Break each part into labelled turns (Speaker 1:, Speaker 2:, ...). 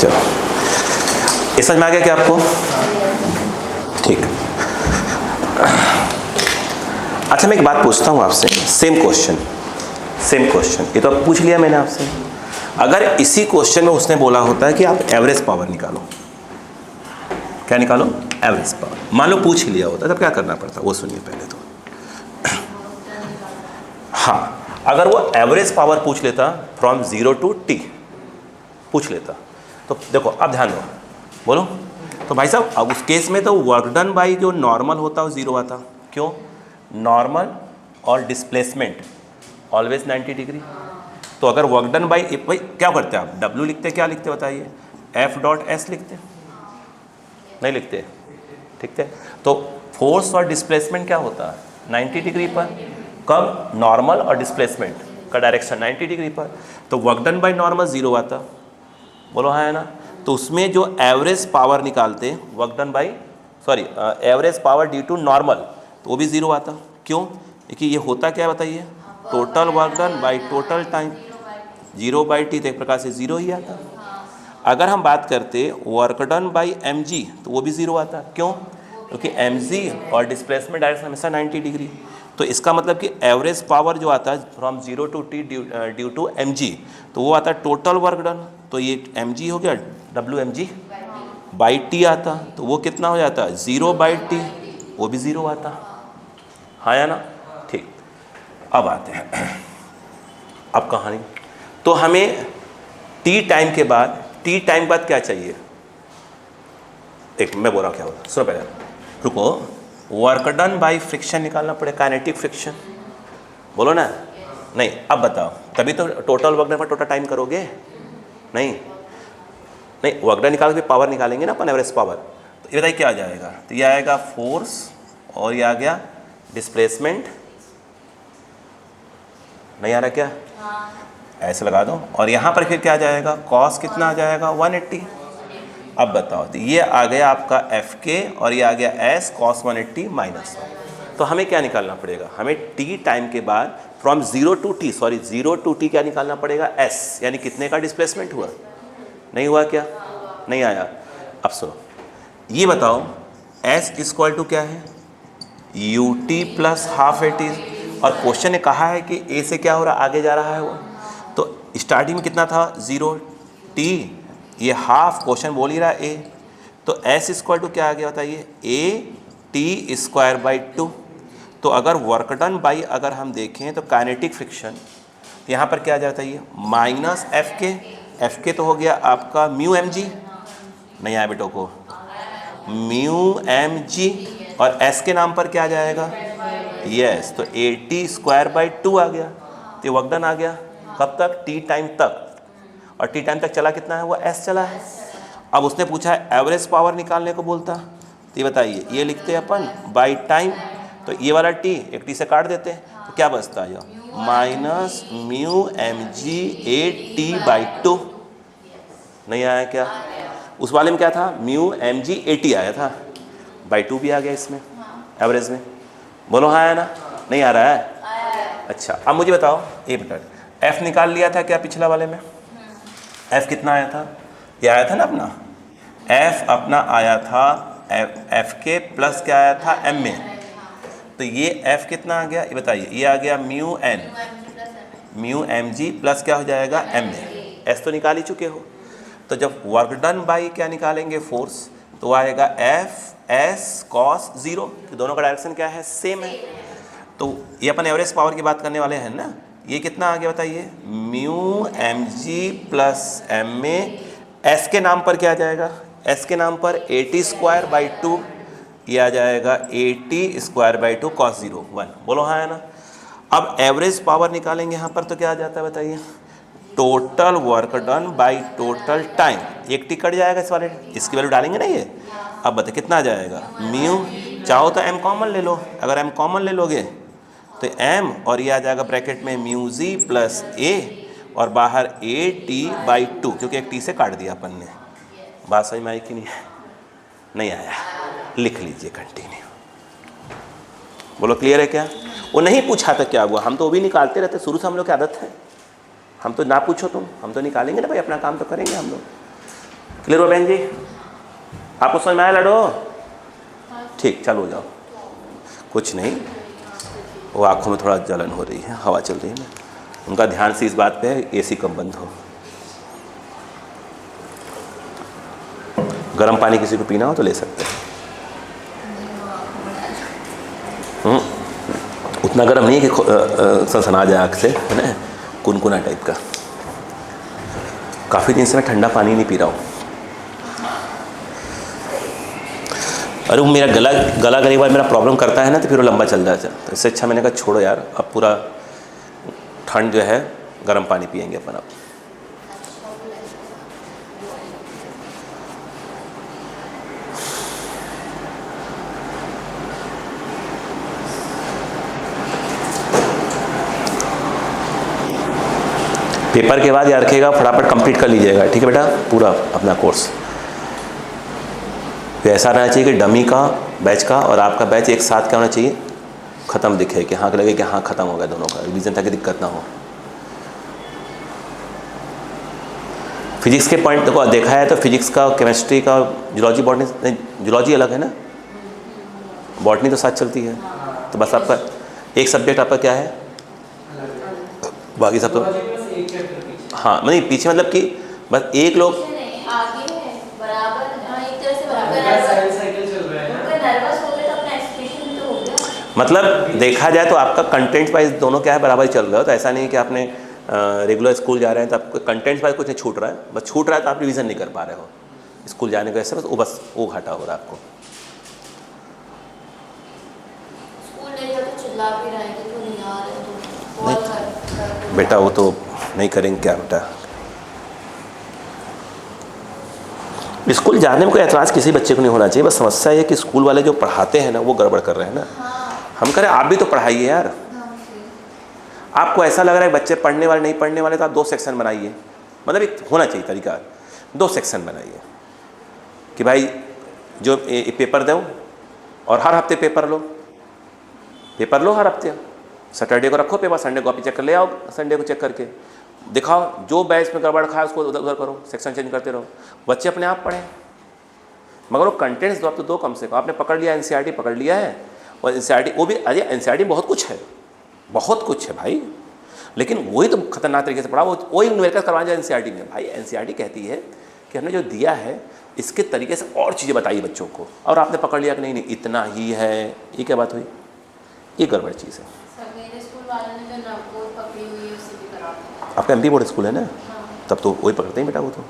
Speaker 1: चलो, ये समझ में आ गया क्या आपको? ठीक। अच्छा, मैं एक बात पूछता हूँ आपसे, सेम क्वेश्चन, ये तो अब पूछ लिया मैंने आपसे। अगर इसी क्वेश्चन में उसने बोला होता है कि आप एवरेज पावर निकालो, क्या निकालो? Average power. मान लो पूछ ही लिया होता तब क्या करना पड़ता, वो सुनिए पहले तो। हाँ, अगर वो एवरेज पावर पूछ लेता फ्रॉम 0 to t पूछ लेता, तो देखो अब ध्यान दो, बोलो। तो भाई साहब अब उस केस में तो वर्क डन बाई जो नॉर्मल होता है वो 0 आता। क्यों? नॉर्मल और डिस्प्लेसमेंट ऑलवेज 90 डिग्री। तो अगर वर्क डन बाई, भाई क्या करते हैं आप? W लिखते, क्या लिखते बताइए? F.S लिखते, नहीं लिखते? ठीक है। तो फोर्स और डिस्प्लेसमेंट क्या होता है? 90 डिग्री पर। कब? नॉर्मल और डिस्प्लेसमेंट का डायरेक्शन 90 डिग्री पर। तो वर्क डन बाई नॉर्मल 0 आता। बोलो हाँ है ना? तो उसमें जो एवरेज पावर निकालते work done by, sorry average power due to normal, तो वो भी 0 आता। क्यों? क्योंकि ये होता क्या बताइए? Total work done by total time, 0/t, तो एक प्रकार से 0 ही आता। अगर हम बात करते वर्क डन बाई mg, तो वो भी 0 आता। क्यों? क्योंकि mg और डिस्प्लेसमेंट डायरेक्शन हमेशा 90 डिग्री। तो इसका मतलब कि एवरेज पावर जो आता है from 0 to t due to mg, तो वो आता है टोटल वर्क डन। तो ये mg हो गया, WmG बाई t आता, तो वो कितना हो जाता है? 0/t, वो भी 0 आता। हाँ या ना? ठीक। अब आते हैं अब कहानी। तो हमें t टाइम के बाद क्या चाहिए? एक मैं बोल रहा हूँ क्या होता, सुनो पहले, रुको। वर्क डन बाई फ्रिक्शन निकालना पड़े, काइनेटिक फ्रिक्शन, बोलो ना। नहीं, अब बताओ, तभी तो टोटल वर्क डन पर टोटल टाइम करोगे। नहीं, वर्क डन निकाल के पावर निकालेंगे ना अपन, एवरेज पावर। तो ये बताइए क्या आ जाएगा? तो ये आएगा फोर्स, और ये आ गया डिस्प्लेसमेंट। नहीं आ रहा क्या? ऐसे लगा दो। और यहाँ पर फिर क्या आ जाएगा? कॉस कितना आ जाएगा? 180। अब बताओ, तो ये आ गया आपका Fk, और ये आ गया S cos 180 माइनस 1। तो हमें क्या निकालना पड़ेगा? हमें t टाइम के बाद फ्रॉम 0 to t क्या निकालना पड़ेगा? S, यानी कितने का डिस्प्लेसमेंट हुआ? नहीं हुआ क्या? नहीं आया। अब सुनो, ये बताओ S इक्वल टू क्या है? ut plus half AT। और क्वेश्चन ने कहा है कि A से क्या हो रहा है? आगे जा रहा है वो। तो स्टार्टिंग में कितना था? 0 t, ये हाफ क्वेश्चन बोल ही रहा है A। तो S इक्वल टू क्या आ गया बताइए? AT²/2। तो अगर वर्क डन बाई अगर हम देखें तो काइनेटिक फ्रिक्शन, तो यहाँ पर क्या आ जाता है? ये माइनस Fk तो हो गया आपका म्यू mg, नहीं आया बेटों को, म्यू mg, और S के नाम पर क्या आ जाएगा? यस, तो AT²/2 आ गया। तो वर्क डन आ गया। कब तक? t टाइम तक। और t टाइम तक चला कितना है? वो S चला है। अब उसने पूछा है एवरेज पावर निकालने को बोलता, तो ये बताइए, ये लिखते हैं अपन बाई टाइम, तो ये वाला t एक t से काट देते हैं, तो क्या बचता है? Minus mu mg AT/2। नहीं आया क्या? उस वाले में क्या था? म्यू mg AT आया था, बाई 2 भी आ गया इसमें एवरेज में। बोलो हाँ है ना? नहीं आ रहा है? अच्छा, अब मुझे बताओ, ये बेटा F निकाल लिया था क्या पिछला वाले में? F कितना आया था? ये आया था ना अपना, F अपना आया था Fk प्लस क्या आया था? M में। तो ये F कितना आ गया? ये बताइए, ये आ गया mu n, mu mg plus क्या हो जाएगा? M में। S तो निकाल ही चुके हो। तो जब वर्क डन बाई क्या निकालेंगे? फोर्स, तो आएगा F S cos 0, कि दोनों का डायरेक्शन क्या है? सेम है। तो ये अपन एवरेज पावर की बात करने वाले हैं ना। ये कितना आ गया बताइए? म्यू mg प्लस m में S के नाम पर क्या आ जाएगा? S के नाम पर AT²/2, ये आ जाएगा AT²/2 cos 0 1। बोलो हाँ है ना? अब एवरेज पावर निकालेंगे यहाँ पर, तो क्या आ जाता है बताइए? Total work done by total time, एक टी कट जाएगा इस वाले, इसकी वैल्यू डालेंगे ना ये। अब बताइए कितना आ जाएगा? म्यू, चाहो तो m कॉमन ले लो, अगर m कॉमन ले लोगे तो m, और ये आ जाएगा ब्रैकेट में म्यू जी प्लस a, और बाहर AT/2, क्योंकि एक t से काट दिया अपन ने। बात समझ में आई कि नहीं? नहीं आया? लिख लीजिए कंटिन्यू। बोलो क्लियर है क्या? वो नहीं पूछा था क्या हुआ, हम तो वो भी निकालते रहते, शुरू से हम लोग की आदत है। हम तो ना पूछो तुम, हम तो निकालेंगे ना भाई, अपना काम तो करेंगे हम लोग। क्लियर हो बहन जी? आपको समझ में आया लड़ो? ठीक, चालू हो जाओ। कुछ नहीं, वो आँखों में थोड़ा जलन हो रही है, हवा चल रही है ना, उनका ध्यान से इस बात पे है एसी कब बंद हो। गर्म पानी किसी को पीना हो तो ले सकते हैं। उतना गर्म नहीं है कि सनसना जाए आँख से, है ना, कुनकुना टाइप का। काफ़ी दिन से मैं ठंडा पानी नहीं पी रहा हूँ। अरे वो मेरा गला एक बार मेरा प्रॉब्लम करता है ना, तो फिर वो लंबा चल जाता है। तो इससे अच्छा मैंने कहा छोड़ो यार, अब पूरा ठंड जो है गर्म पानी पियेंगे अपन अब। पेपर के बाद याद रखिएगा फटाफट कंप्लीट कर लीजिएगा, ठीक है बेटा, पूरा अपना कोर्स। ऐसा रहना चाहिए कि डमी का बैच का और आपका बैच एक साथ क्या होना चाहिए, ख़त्म दिखे, कि हाँ लगे कि हाँ ख़त्म हो गया दोनों का, रिवीजन ताकि दिक्कत ना हो। फिजिक्स के पॉइंट को देखा है तो फिजिक्स का, केमिस्ट्री का, जूलॉजी, बॉटनी नहीं, जूलॉजी अलग है ना, बॉटनी तो साथ चलती है। तो बस आपका एक सब्जेक्ट आपका क्या है, बाकी सब तो हाँ नहीं पीछे, मतलब कि बस एक लोग
Speaker 2: आगे है बराबर, एक तरह से
Speaker 1: मतलब देखा जाए तो आपका कंटेंट वाइज दोनों क्या है, बराबर ही चल रहा है। तो ऐसा नहीं है कि आपने रेगुलर स्कूल जा रहे हैं तो आपको कंटेंट वाइज कुछ नहीं छूट रहा है, बस छूट रहा है तो आप रिवीजन नहीं कर पा रहे हो स्कूल जाने को, ऐसे बस वो घाटा हो रहा है आपको।
Speaker 2: स्कूल नहीं जाते चिल्ला भी रहे हैं कि तू नहीं आ रहे, तो
Speaker 1: नहीं बेटा वो तो नहीं करेंगे क्या बेटा, स्कूल जाने में कोई एतराज़ किसी बच्चे को नहीं होना चाहिए, बस समस्या ये कि स्कूल वाले जो पढ़ाते हैं ना वो गड़बड़ कर रहे हैं ना। हम करें आप भी तो पढ़ाइए यार। आपको ऐसा लग रहा है बच्चे पढ़ने वाले नहीं पढ़ने वाले, तो आप 2 सेक्शन बनाइए, मतलब एक होना चाहिए तरीका, 2 सेक्शन बनाइए कि भाई जो पेपर दो और हर हफ्ते पेपर लो हर हफ्ते, सैटरडे को रखो पेपर, संडे को आप चेक कर ले आओ, संडे को चेक करके दिखाओ, जो बैच में गड़बड़ खाए उसको उधर करो, सेक्शन चेंज करते रहो, बच्चे अपने आप पढ़ें। मगर वो कंटेंट्स दो, आप तो 2 कम से कम। आपने पकड़ लिया एनसीईआरटी पकड़ लिया है, और एनसीईआरटी वो भी, अरे एनसीईआरटी बहुत कुछ है भाई, लेकिन वही तो खतरनाक तरीके से पढ़ा, वही न्यूमेरिकल करवाना जाए एनसीईआरटी में। भाई एनसीईआरटी कहती है कि हमने जो दिया है इसके तरीके से और चीज़ें बताइए बच्चों को, और आपने पकड़ लिया कि नहीं इतना ही है, ये क्या बात हुई, ये गड़बड़ चीज़ है। आपका एमपी बोर्ड स्कूल है ना, तब तो वही पकड़ते हैं बेटा वो तो।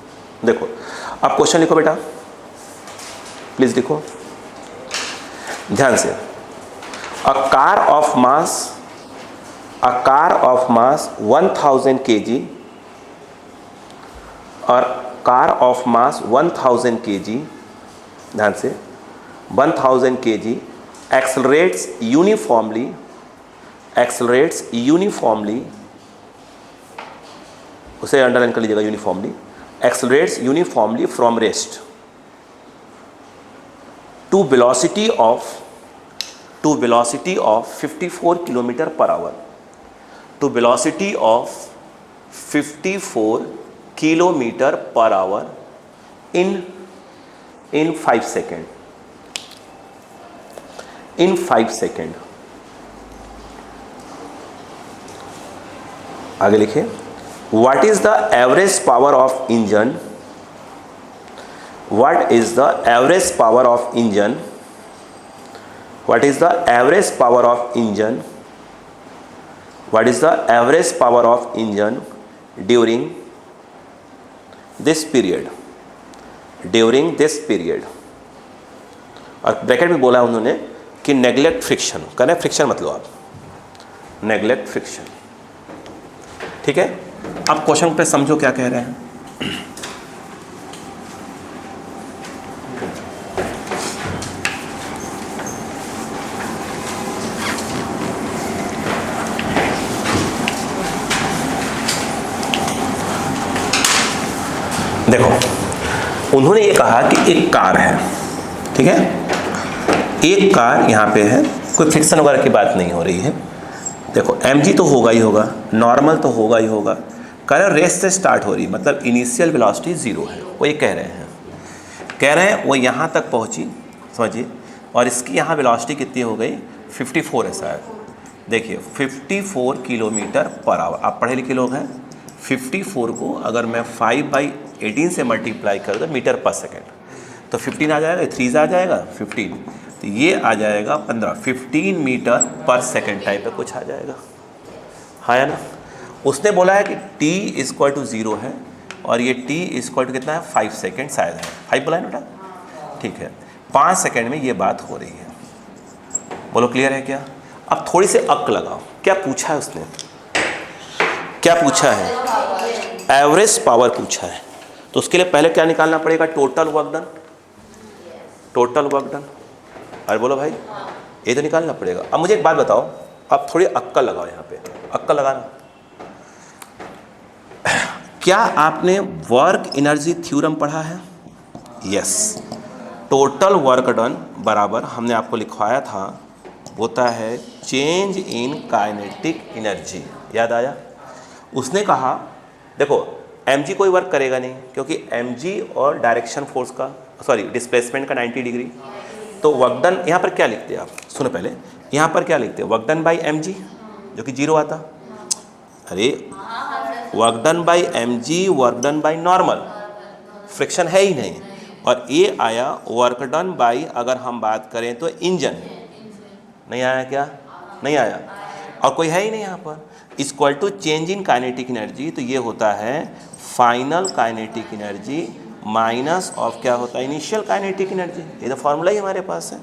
Speaker 1: देखो आप क्वेश्चन लिखो बेटा, प्लीज़ लिखो ध्यान से। A car of mass 1000 kg और कार ऑफ मास 1000 kg, ध्यान से, 1000 kg accelerates uniformly, उसे अंडरलाइन कर लीजिएगा, uniformly, accelerates uniformly from rest to velocity of 54 km/h, to velocity of 54 km/h in 5 seconds. In 5 seconds. आगे लिखिए, what is the average power of engine? What is the average power of engine? What is the average power of engine? What is the average power of engine during this period? During this period. और bracket में बोला उन्होंने कि neglect friction, कहना friction मतलब आप neglect friction, ठीक है। आप क्वेश्चन पे समझो क्या कह रहे हैं। देखो उन्होंने ये कहा कि एक कार है, ठीक है, एक कार यहाँ पे है, कोई फ्रिक्शन वगैरह की बात नहीं हो रही है। देखो mg तो होगा ही होगा, नॉर्मल तो होगा ही होगा, कह रहे रेस से स्टार्ट हो रही, मतलब इनिशियल वेलोसिटी 0 है, वो ये कह रहे हैं। कह रहे हैं वो यहाँ तक पहुँची, समझिए, और इसकी यहाँ वेलोसिटी कितनी हो गई, 54 है शायद। देखिए 54 किलोमीटर पर आवर, आप पढ़े लिखे लोग हैं। 54 को अगर मैं 5/18 से मल्टीप्लाई कर दूँ मीटर पर सेकेंड, तो 15 आ जाएगा, 3 आ जाएगा 15, तो ये आ जाएगा 15 मीटर पर सेकेंड टाइप का कुछ आ जाएगा, है ना। उसने बोला है कि t = 0 है और ये t = कितना है, 5 सेकेंड शायद है, 5 बोला है बेटा, ठीक है। 5 सेकेंड में ये बात हो रही है। बोलो क्लियर है क्या। अब थोड़ी सी अक लगाओ, क्या पूछा है उसने, क्या पूछा है, एवरेज पावर पूछा है। तो उसके लिए पहले क्या निकालना पड़ेगा, total work done, total work done. अरे बोलो भाई, ये तो निकालना पड़ेगा। अब मुझे एक बात बताओ, अब थोड़ी अक्कल लगाओ, यहाँ पे अक्कल लगाना। क्या आपने वर्क एनर्जी थ्योरम पढ़ा है। यस, टोटल वर्क डन बराबर हमने आपको लिखवाया था, होता है चेंज इन काइनेटिक एनर्जी, याद आया। उसने कहा देखो mg कोई वर्क करेगा नहीं, क्योंकि mg और डायरेक्शन फोर्स का, सॉरी डिस्प्लेसमेंट का 90 डिग्री। तो वर्क डन यहाँ पर क्या लिखते हैं आप, सुनो पहले, यहाँ पर क्या लिखते हैं, वर्क डन बाई mg, जो कि 0 आता। अरे work done by mg, work done by normal, friction है ही नहीं। और ये आया वर्क डन बाई, अगर हम बात करें तो इंजन, नहीं आया क्या, नहीं आया, और कोई है ही नहीं यहाँ पर। Equal to change in kinetic energy, तो ये होता है final kinetic energy minus of क्या होता है, इनिशियल काइनेटिक एनर्जी। ये तो फॉर्मूला ही हमारे पास है।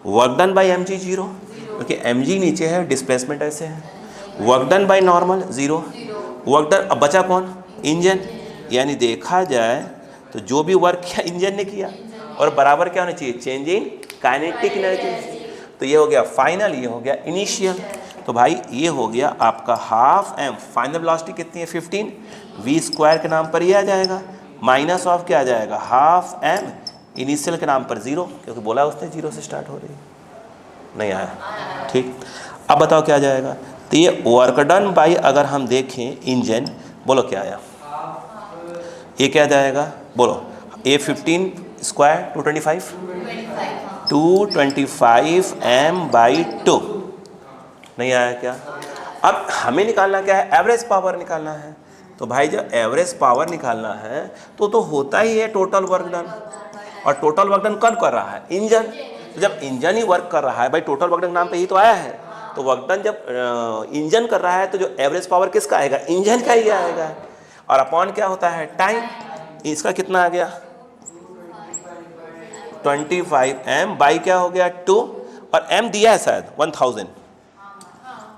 Speaker 1: वर्क डन बाई mg 0, क्योंकि mg नीचे है, डिस्प्लेसमेंट ऐसे है। Work done by normal 0, work done, अब बचा कौन, इंजन। यानी देखा जाए तो जो भी वर्क किया इंजन ने किया, और बराबर क्या होना चाहिए, चेंज इन काइनेटिक एनर्जी। तो ये हो गया फाइनल, ये हो गया इनिशियल। तो भाई ये हो गया आपका हाफ m, फाइनल वेलोसिटी कितनी है 15, v² के नाम पर ये आ जाएगा, माइनस ऑफ क्या आ जाएगा, हाफ m, इनिशियल के नाम पर 0, क्योंकि बोला उसने 0 से स्टार्ट हो रही, नहीं आया, ठीक। अब बताओ क्या आ जाएगा। तो ये वर्क डन बाई, अगर हम देखें इंजन, बोलो क्या आया, ये क्या जाएगा, बोलो, a 15 स्क्वायर 225, 225 m/2, नहीं आया क्या। अब हमें निकालना क्या है, एवरेज पावर निकालना है। तो भाई जब एवरेज पावर निकालना है तो होता ही है टोटल वर्क डन, और टोटल वर्क डन कौन कर रहा है, इंजन। तो जब इंजन ही वर्क कर रहा है, भाई टोटल वर्क डन नाम पे ही तो आया है, तो वर्क डन जब इंजन कर रहा है तो जो एवरेज पावर किसका आएगा, इंजन का ही आएगा। और अपॉन क्या होता है, टाइम। इसका कितना आ गया 25 m बाई क्या हो गया 2, और m दिया है शायद 1000,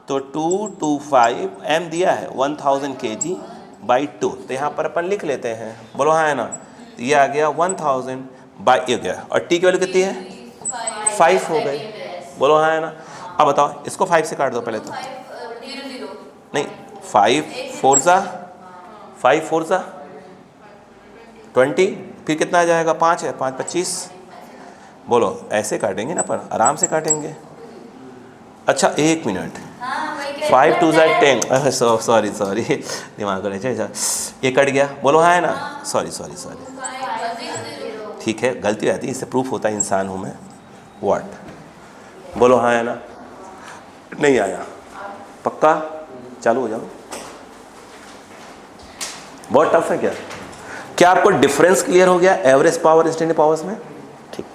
Speaker 1: तो 225 m दिया है 1000 kg बाई 2। तो यहाँ पर अपन लिख लेते हैं, बोलो हाँ है ना। तो ये आ गया 1000 बाई, ये गया, और t की वैल्यू कितनी है 5 हो गई, बोलो हाँ है ना। अब बताओ इसको 5 से काट दो पहले तो, नहीं 5 4 सा 20, फिर कितना आ जाएगा, 5 है, 5 25, बोलो ऐसे काटेंगे ना, पर आराम से काटेंगे। अच्छा 1 मिनट, 5 2 10, सॉरी दिमाग को नहीं, ये कट गया, बोलो हाँ है ना, सॉरी ठीक है, गलती हो जाती है, इससे प्रूफ होता है इंसान हूँ मैं, व्हाट, बोलो हाँ है ना। नहीं आया, पक्का, चालू हो जाओ। बहुत टफ है क्या आपको डिफरेंस क्लियर हो गया एवरेज पावर इंस्टेंट पावर्स में, ठीक।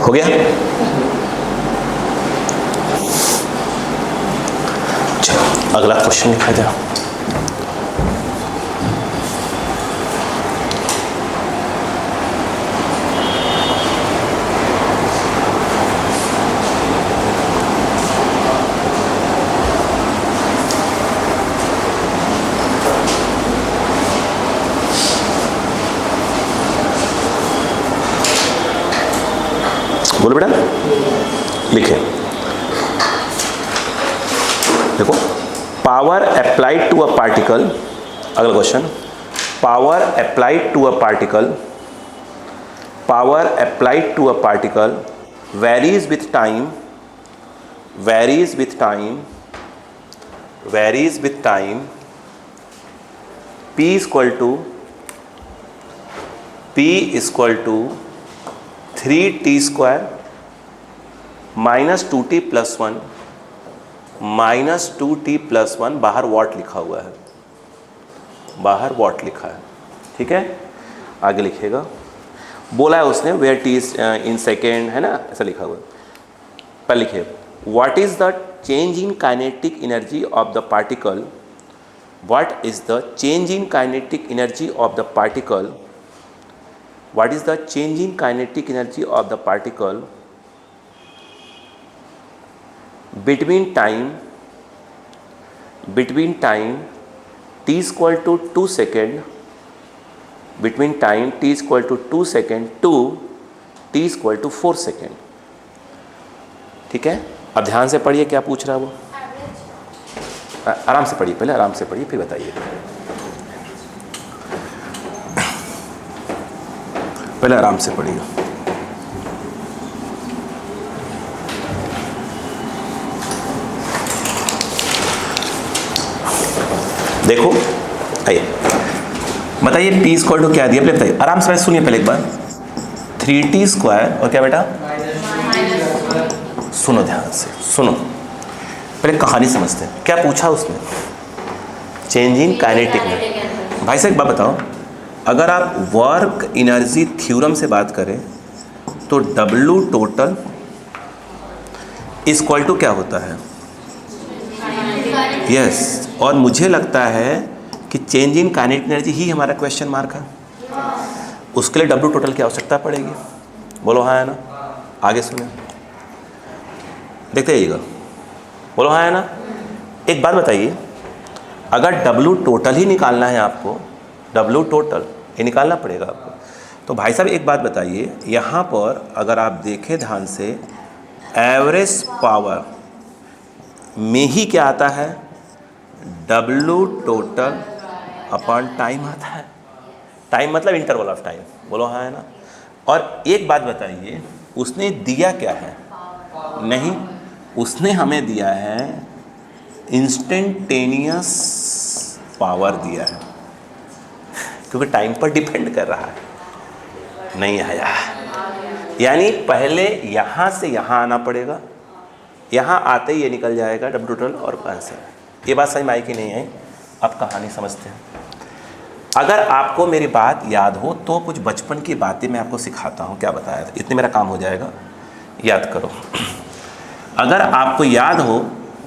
Speaker 1: हो गया? चलो अगला क्वेश्चन लिखा जाए। बोलो बेटा, लिखे। देखो, power applied to a particle, अगला question, power applied to a particle, power applied to a particle varies with time, varies with time, varies with time, P is equal to 3t square minus 2t plus 1 minus 2t plus 1, बाहर what लिखा हुआ है, बाहर what लिखा है, ठीक है। आगे लिखेगा, बोला है उसने वेयर टी इन सेकेंड, है ना, ऐसा लिखा हुआ है। पर लिखिए, what is the change in kinetic energy of the particle, what is the change in kinetic energy of the particle, what is the change in kinetic energy of the particle between time t is equal to 2 second, between time t is equal to 2 second to t is equal to 4 second, ठीक है। अब ध्यान से पढ़िए क्या पूछ रहा है वो, आराम से पढ़िए, पहले आराम से पढ़िए फिर बताइए, पहले आराम से पढ़िए। देखो आइए बताइए, पी स्क्वायर टू क्या दिया पहले बताइए, आराम से सुनिए पहले एक बार। 3t स्क्वायर और क्या बेटा, सुनो ध्यान से सुनो, पहले कहानी समझते हैं। क्या पूछा उसने, चेंज इन काइनेटिक में। भाई साहब एक बात बताओ, अगर आप वर्क एनर्जी थ्योरम से बात करें तो W टोटल इक्वल टू क्या होता है, यस, और मुझे लगता है कि चेंज इन काइनेटिक एनर्जी ही हमारा क्वेश्चन मार्क है, उसके लिए W टोटल की आवश्यकता पड़ेगी। बोलो हाँ है ना, आगे सुने, देखते रहिएगा, बोलो हाँ है ना। एक बात बताइए, अगर W टोटल ही निकालना है आपको, W टोटल ये निकालना पड़ेगा आपको, तो भाई साहब एक बात बताइए, यहाँ पर अगर आप देखें ध्यान से, एवरेज पावर में ही क्या आता है, W टोटल अपॉन टाइम आता है, टाइम मतलब इंटरवल ऑफ टाइम, बोलो हाँ है ना। और एक बात बताइए, उसने दिया क्या है, नहीं, उसने हमें दिया है इंस्टेंटेनियस पावर दिया है, क्योंकि टाइम पर डिपेंड कर रहा है। नहीं आया, यानी पहले यहाँ से यहाँ आना पड़ेगा, यहाँ आते ही ये निकल जाएगा W टोटल और आंसर। ये बात समझ में आई कि नहीं आई? अब कहानी समझते हैं। अगर आपको मेरी बात याद हो तो कुछ बचपन की बातें मैं आपको सिखाता हूँ, क्या बताया था, इतने मेरा काम हो जाएगा, याद करो। अगर आपको याद हो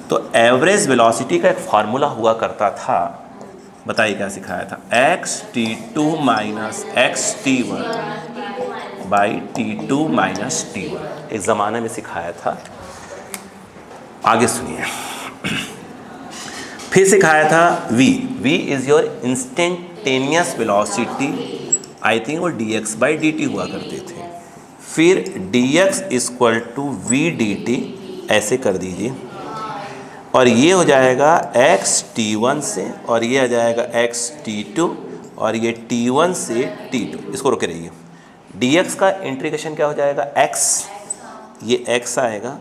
Speaker 1: तो एवरेज वेलोसिटी का एक फार्मूला हुआ करता था, बताइए क्या सिखाया था, xt2 minus xt1 by t2 minus t1, एक ज़माने में सिखाया था। आगे सुनिए, फिर सिखाया था v is your instantaneous velocity, I think वो dx बाई dt हुआ करते थे। फिर dx equal to v dt ऐसे कर दीजिए, और ये हो जाएगा xt1 से, और ये आ जाएगा xt2, और ये t1 से t2, इसको रोके रहिए। dx का इंटीग्रेशन क्या हो जाएगा, x, ये x आएगा,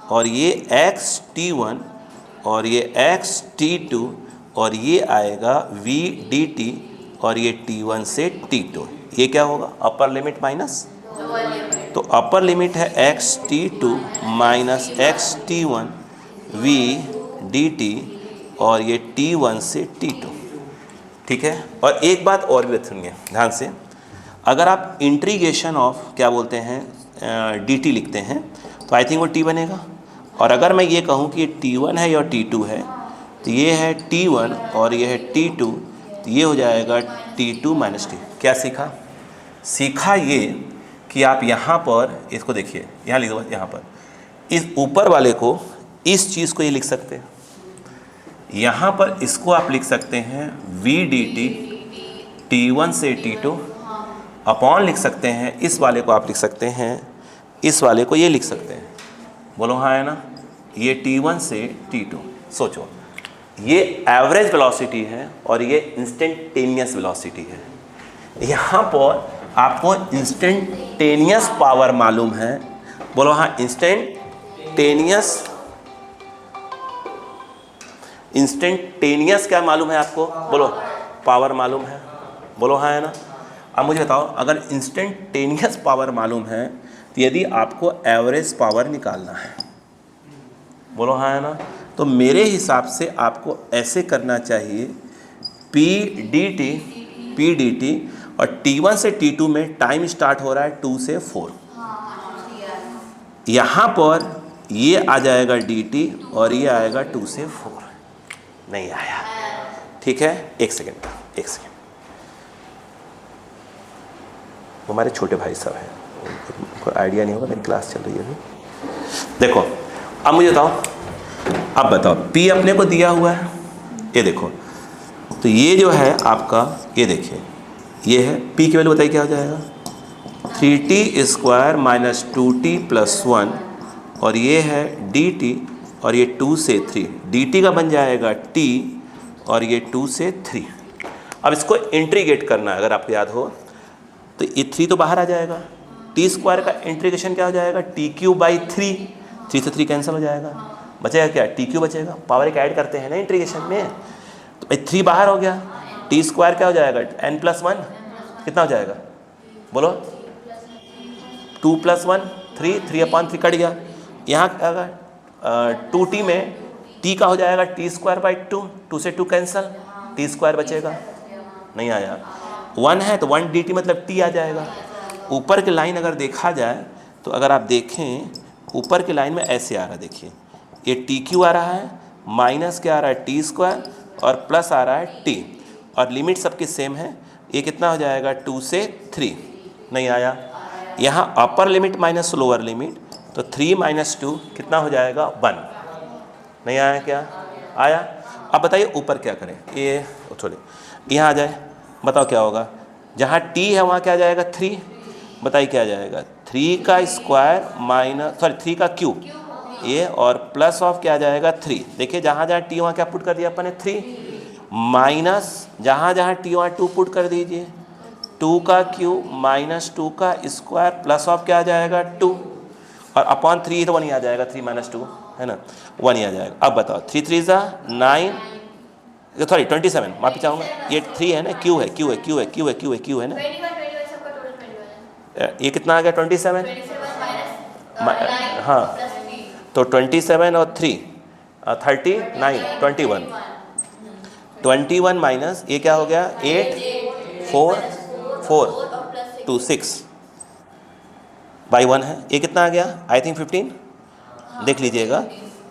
Speaker 1: और ये xt1, और ये xt2, और ये आएगा v dt, और ये t1 से t2, ये क्या होगा, अपर लिमिट माइनस, तो अपर लिमिट है xt2 minus xt1 v dt, और ये t1 से t2, ठीक है। और एक बात और भी सुनिए ध्यान से, अगर आप इंटीग्रेशन ऑफ क्या बोलते हैं dt लिखते हैं तो आई थिंक वो t बनेगा। और अगर मैं ये कहूँ कि t1 है या t2 है तो ये है t1 और ये है t2, तो ये हो जाएगा t2 माइनस t। क्या सीखा? सीखा ये कि आप यहाँ पर इसको देखिए, यहाँ लिख दो, यहाँ पर इस ऊपर वाले को, इस चीज़ को ये लिख सकते हैं, यहाँ पर इसको आप लिख सकते हैं v dt t1 से t2 अपॉन लिख सकते हैं, इस वाले को आप लिख सकते हैं, इस वाले को ये लिख सकते हैं। बोलो हाँ है ना, ये t1 से t2। सोचो ये एवरेज वेलोसिटी है और ये इंस्टेंटेनियस वेलोसिटी है। यहाँ पर आपको इंस्टेंटेनियस पावर मालूम है। बोलो हाँ, इंस्टेंटेनियस क्या मालूम है आपको? बोलो पावर मालूम है। बोलो हाँ है ना। अब मुझे बताओ, अगर इंस्टेंटेनियस पावर मालूम है तो यदि आपको एवरेज पावर निकालना है, बोलो हाँ है ना, तो मेरे हिसाब से आपको ऐसे करना चाहिए, P dt और t1 से t2 में टाइम स्टार्ट हो रहा है 2 से 4। यहाँ पर ये आ जाएगा dt और ये आएगा 2 से 4। नहीं आया, ठीक है। एक सेकेंड, हमारे छोटे भाई साहब हैं, उनको आइडिया नहीं होगा, मेरी क्लास चल रही है अभी। देखो अब मुझे बताओ, अब बताओ P अपने को दिया हुआ है, ये देखो, तो ये जो है आपका, ये देखिए ये है P की वैल्यू, बताइए क्या हो जाएगा? 3t square minus 2t plus 1, और ये है dt और ये 2 से 3, dt का बन जाएगा t और ये 2 से 3। अब इसको इंटीग्रेट करना है, अगर आपको याद हो तो ये 3 तो बाहर आ जाएगा, t स्क्वायर का इंटीग्रेशन क्या हो जाएगा? t क्यूब बाई 3, 3 से 3 कैंसिल हो जाएगा, बचेगा क्या? t क्यूब बचेगा। पावर एक ऐड करते हैं ना इंटीग्रेशन में, तो 3 बाहर हो गया, t स्क्वायर क्या हो जाएगा? n प्लस 1 कितना हो जाएगा? बोलो 2 प्लस 1 3, 3/3 कट गया। यहाँ अगर 2t में t का हो जाएगा t स्क्वायर बाई 2, 2 से 2 कैंसिल, t स्क्वायर बचेगा। नहीं आया, 1 है तो 1 dt मतलब t आ जाएगा। ऊपर की लाइन अगर देखा जाए तो अगर आप देखें ऊपर की लाइन में ऐसे आ रहा है, देखिए ये t क्यू आ रहा है, माइनस क्या आ रहा है? t स्क्वायर, और प्लस आ रहा है t, और लिमिट सबके सेम है। ये कितना हो जाएगा? 2 से 3। नहीं आया। यहाँ upper limit minus lower limit, तो 3 माइनस 2 कितना हो जाएगा? 1। नहीं आया क्या? आया। अब बताइए ऊपर क्या करें? ये छोड़े, यहाँ आ जाए, बताओ क्या होगा? जहाँ t है वहाँ क्या आ जाएगा? 3। बताइए क्या आ जाएगा? 3 का स्क्वायर माइनस 3 का क्यूब, ये और प्लस ऑफ क्या आ जाएगा? 3। देखिए जहाँ जहाँ t वहाँ क्या पुट कर दिया अपन ने? 3, माइनस जहाँ जहाँ t वहाँ 2 पुट कर दीजिए, 2 का क्यूब माइनस 2 का स्क्वायर प्लस ऑफ क्या आ जाएगा? 2, और अपॉन 3 तो 1 ही आ जाएगा, 3 माइनस 2 है ना, 1 ही आ जाएगा। अब बताओ 3 3 ज़ा 9, 27, माफी चाहूँगा, ये 3 है ना, क्यू है ना, ये कितना आ गया? 27। हाँ, तो 27 और 3 39, 21 माइनस ये क्या हो गया? 8 4 4 2 6 बाई 1 है, ये कितना आ गया? आई थिंक 15, देख लीजिएगा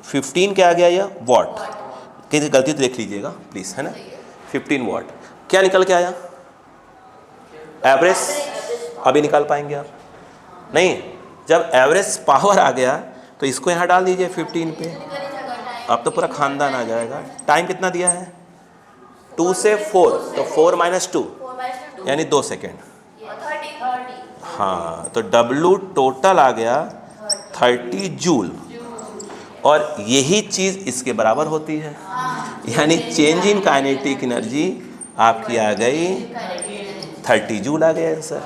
Speaker 1: 15 क्या आ गया? ये वॉट, किसी गलती तो देख लीजिएगा प्लीज़, है ना। 15 वॉट क्या निकल के आया? एवरेज अभी निकाल पाएंगे आप? नहीं, जब एवरेज पावर आ गया तो इसको यहाँ डाल दीजिए 15 पे, अब तो पूरा खानदान आ जाएगा। टाइम कितना दिया है? 2 से 4, तो 4 माइनस 2 यानी 2 सेकेंड। हाँ, तो W टोटल आ गया 30 जूल, और यही चीज़ इसके बराबर होती है, यानी चेंज इन काइनेटिक एनर्जी आपकी आ गई 30 जूल आ गया आंसर।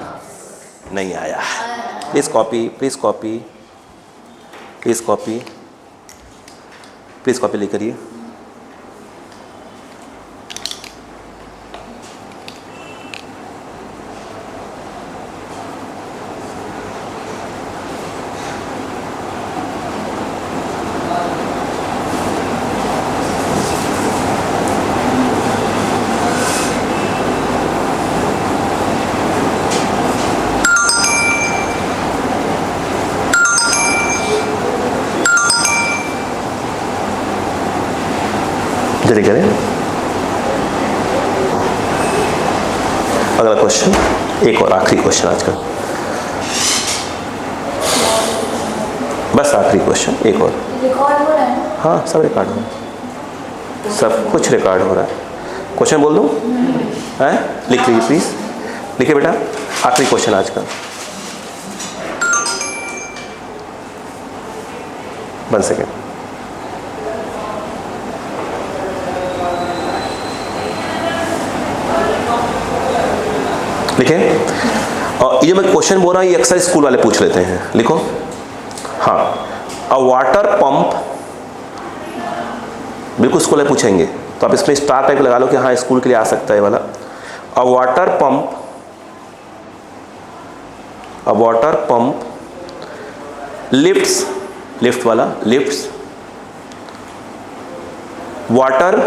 Speaker 1: नहीं आया। प्लीज़ कॉपी ले करिए। चलिए करें अगला क्वेश्चन, एक और आखिरी क्वेश्चन आज का, बस आखिरी क्वेश्चन, एक और।
Speaker 2: रिकॉर्ड हो रहा है?
Speaker 1: हाँ सब रिकॉर्ड हो रहा है, सब कुछ रिकॉर्ड हो रहा है। क्वेश्चन बोल दूँ? हैं? लिख लीजिए प्लीज़, लिखिए बेटा, आखिरी क्वेश्चन आज का। 1 सेकेंड। लिखे। और ये मैं क्वेश्चन बोल रहा हूँ, ये अक्सर स्कूल वाले पूछ लेते हैं, लिखो। हाँ, अ वाटर पंप, बिल्कुल स्कूल वाले पूछेंगे, तो आप इसमें स्टार टाइप लगा लो कि हाँ स्कूल के लिए आ सकता है वाला। A water pump lifts, lift वाला, lifts water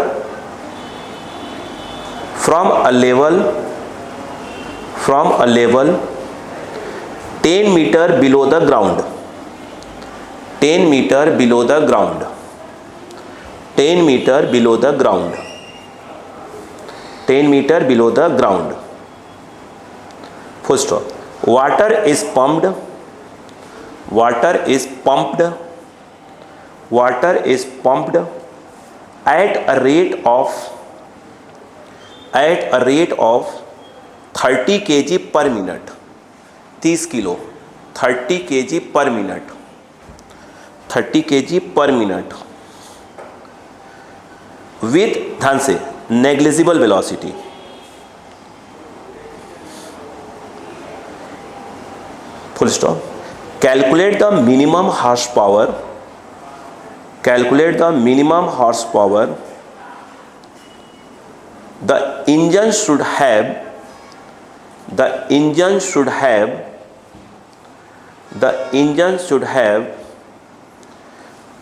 Speaker 1: from a level 10 metre below the ground, 10 metre below the ground, 10 metre below the ground, 10 metre below the ground, full stop. Water is pumped, water is pumped, water is pumped at a rate of 30 kg per minute, 30 kilo, 30 kg per minute, 30 kg per minute with, ध्यान से, negligible velocity, full stop. Calculate the minimum horsepower, calculate the minimum horsepower the engine should have, the engine should have, the engine should have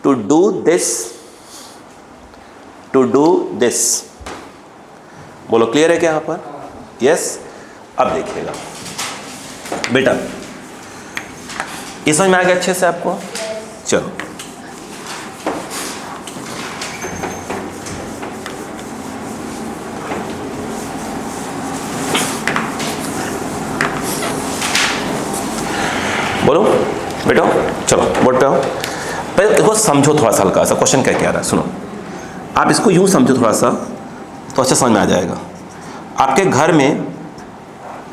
Speaker 1: to do this, to do this। बोलो clear है क्या यहाँ पर? Yes. अब देखिएगा बेटा, ये समझ में आ गया अच्छे से आपको? चलो बोलो बेटो, चलो बोर्ड पे आओ। पहले देखो, समझो थोड़ा सा हल्का सा क्वेश्चन क्या कह रहा है, सुनो। आप इसको यूँ समझो थोड़ा सा, तो अच्छा समझ में आ जाएगा। आपके घर में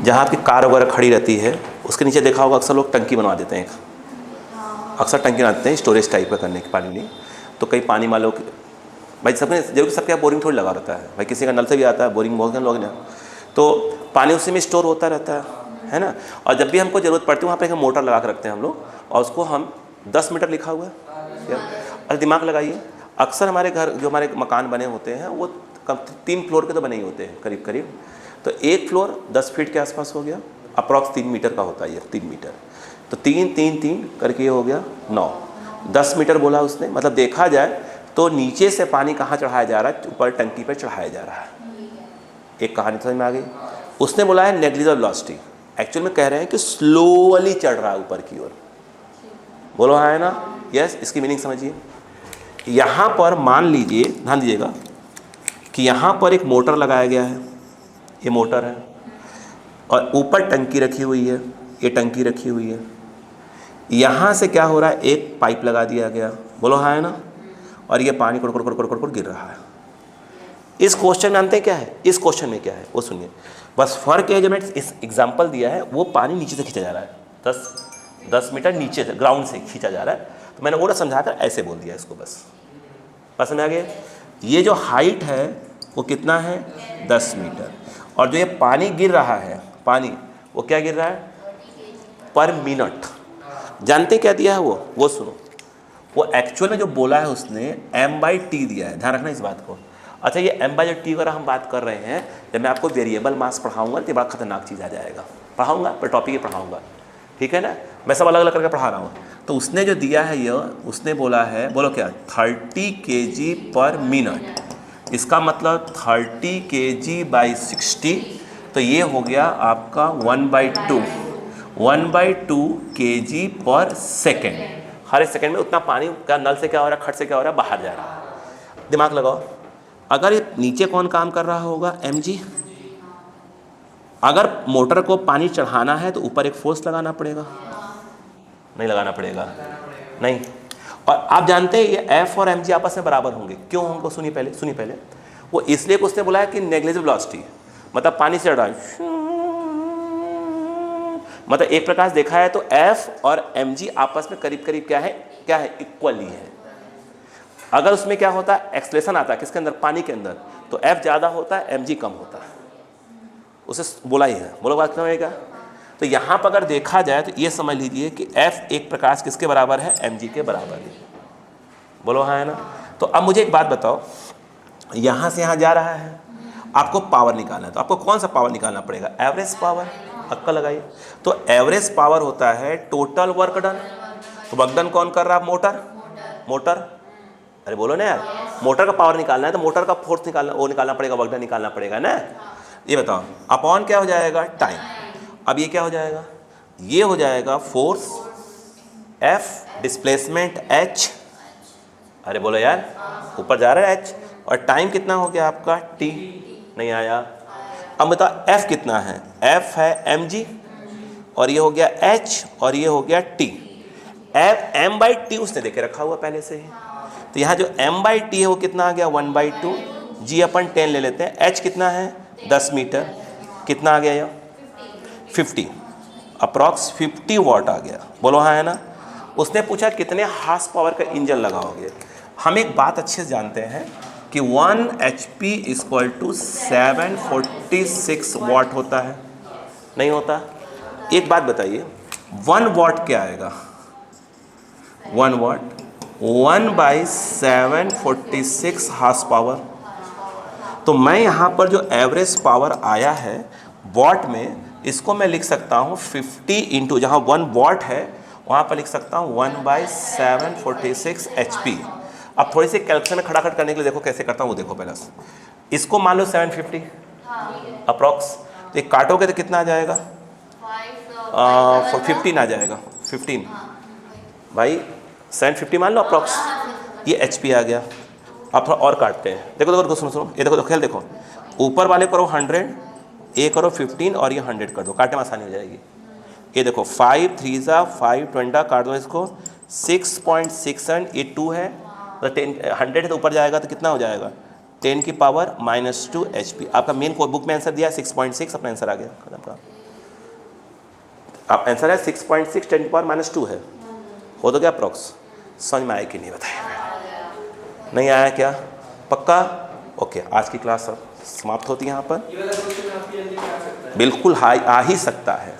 Speaker 1: जहाँ आपकी कार वगैरह खड़ी रहती है, उसके नीचे देखा होगा अक्सर लोग टंकी बनवा देते हैं, अक्सर टंकी बनाते हैं स्टोरेज टाइप का करने के पानी नहीं। तो कई पानी वालों के भाई सबने जरूर सबके यहाँ बोरिंग थोड़ी लगा रहता है भाई, किसी का नल से भी आता है बोरिंग, बहुत लोग ना, तो पानी उसी में स्टोर होता रहता है ना। और जब भी हमको ज़रूरत पड़ती है वहाँ पे एक मोटर लगा कर रखते हैं हम लोग, और उसको हम 10 मीटर लिखा हुआ है। और दिमाग लगाइए, अक्सर हमारे घर जो हमारे मकान बने होते हैं वो 3 फ्लोर के तो बने ही होते हैं करीब करीब। तो एक फ्लोर 10 फीट के आसपास हो गया, अप्रॉक्स 3 मीटर का होता है ये, 3 मीटर। तो 3 3 3 करके ये हो गया 9, 10 मीटर बोला उसने। मतलब देखा जाए तो नीचे से पानी कहाँ चढ़ाया जा रहा है, ऊपर टंकी पर चढ़ाया जा रहा है। एक कहानी समझ में आ गई। उसने बोला है नेग्लिजिबल वेलोसिटी, एक्चुअल में कह रहे हैं कि स्लोअली चढ़ रहा है ऊपर की ओर। बोलो हाँ है ना? यस। इसकी मीनिंग समझिए। यहाँ पर मान लीजिए, ध्यान दीजिएगा कि यहाँ पर एक मोटर लगाया गया है, ये मोटर है, और ऊपर टंकी रखी हुई है, ये टंकी रखी हुई है। यहाँ से क्या हो रहा है, एक पाइप लगा दिया गया, बोलो हाँ है ना, और ये पानी कुड़ कुड़ कुड़ कुड़ कुड़ गिर रहा है। इस क्वेश्चन में जानते हैं क्या है, इस क्वेश्चन में क्या है वो सुनिए। बस फर्क है, जो मैंने इस एग्जाम्पल दिया है वो पानी नीचे से खींचा जा रहा है, 10 मीटर नीचे से ग्राउंड से खींचा जा रहा है। तो मैंने वो ना समझाकर ऐसे बोल दिया इसको, बस समझ आ गया। ये जो हाइट है वो कितना है, 10 मीटर, और जो ये पानी गिर रहा है, पानी वो क्या गिर रहा है, पर मिनट। जानते क्या दिया है वो सुनो। वो एक्चुअल में जो बोला है उसने m/t दिया है, ध्यान रखना इस बात को। अच्छा, ये m/t अगर हम बात कर रहे हैं, जब मैं आपको वेरिएबल मास पढ़ाऊंगा तो बड़ा खतरनाक चीज़ आ जाएगा, पढ़ाऊंगा पर टॉपिक ही पढ़ाऊंगा, ठीक है ना। मैं सब अलग अलग करके पढ़ा रहा हूँ। तो उसने जो दिया है ये, उसने बोला है, बोलो क्या, 30 kg पर मिनट। इसका मतलब 30 kg/60, तो ये हो गया आपका 1/2 kg पर सेकेंड। हर एक सेकेंड में उतना पानी का नल से क्या हो रहा है, खट से क्या हो रहा है, बाहर जा रहा है। दिमाग लगाओ, अगर ये नीचे कौन काम कर रहा होगा, mg। अगर मोटर को पानी चढ़ाना है तो ऊपर एक फोर्स लगाना पड़ेगा, नहीं लगाना पड़ेगा, नहीं। और आप जानते हैं ये F और mg आपस में बराबर होंगे, क्यों होंगे? सुनिए पहले। वो इसलिए कि उसने बोला है कि नेग्लिजिबल वेलोसिटी, मतलब पानी से चढ़ रहा है, मतलब एक प्रकार से देखा है तो F और mg आपस में करीब करीब क्या है, इक्वली है। अगर उसमें क्या होता है, एक्सलेशन आता है किसके अंदर, पानी के अंदर, तो F ज़्यादा होता है, mg कम होता है। उसे बोला ही है, बोलो बात समझेगा। तो यहाँ पर अगर देखा जाए तो ये समझ लीजिए कि F एक प्रकार से किसके बराबर है, mg के बराबर है। बोलो हाँ है ना। तो अब मुझे एक बात बताओ, यहाँ से यहाँ जा रहा है, आपको पावर निकालना है, तो आपको कौन सा पावर निकालना पड़ेगा, एवरेज पावर। अक्कल लगाइए। तो एवरेज पावर होता है टोटल वर्क डन। तो वर्क डन कौन कर रहा है, मोटर। अरे बोलो ना यार, मोटर का पावर निकालना है तो मोटर का फोर्स निकालना पड़ेगा, वर्क डन निकालना पड़ेगा ना। ये बताओ अपॉन क्या हो जाएगा, टाइम। अब ये क्या हो जाएगा, ये हो जाएगा फोर्स F, डिस्प्लेसमेंट H। अरे बोलो यार, ऊपर जा रहा है H, और टाइम कितना हो गया आपका, T। नहीं आया। अब बताओ F कितना है, F है mg, और ये हो गया H, और ये हो गया T। m/t उसने देके रखा हुआ पहले से ही। तो यहाँ जो m/t है वो कितना आ गया, 1/2 g/10 ले लेते हैं। H कितना है, 10 मीटर, कितना आ गया यह 50, अप्रॉक्स 50 वॉट आ गया। बोलो हाँ है ना। उसने पूछा कितने हार्स पावर का इंजन लगाओगे। हम एक बात अच्छे से जानते हैं कि 1 HP = 746 वॉट होता है, नहीं होता। एक बात बताइए, 1 वॉट क्या आएगा, 1 वॉट 1/746 हार्स पावर। तो मैं यहाँ पर जो एवरेज पावर आया है वॉट में, इसको मैं लिख सकता हूँ 50 इंटू, जहाँ 1 वॉट है वहाँ पर लिख सकता हूँ 1/746 HP। अब थोड़ी सी कैलकुलेशन में खड़ाखट करने के लिए देखो कैसे करता हूँ, वो देखो पहले। इसको मान लो 750 अप्रॉक्स, तो एक काटोगे तो कितना आ जाएगा, 15 आ जाएगा, 15 भाई 750 मान लो अप्रॉक्स, ये HP आ गया। अब थोड़ा और काटते हैं, देखो सुनो, ये देखो खेल देखो, ऊपर वाले करो 100, ये करो 15 और ये 100 कर दो, काटने में आसानी हो जाएगी। ये देखो 5 3 5 20 काट दो इसको, 6.67, ये 2 है, तो 100 है तो ऊपर जाएगा तो कितना हो जाएगा, 10 की पावर -2 HP। आपका मेन बुक में आंसर दिया 6.6, अपना आंसर आ गया आपका। आप आंसर है 6.6, 10 की पावर -2 है, हो तो गया अप्रॉक्स। समझ में आया कि नहीं बताइए, नहीं आया क्या, पक्का? ओके, आज की क्लास समाप्त होती है यहाँ पर। बिल्कुल आ ही सकता है।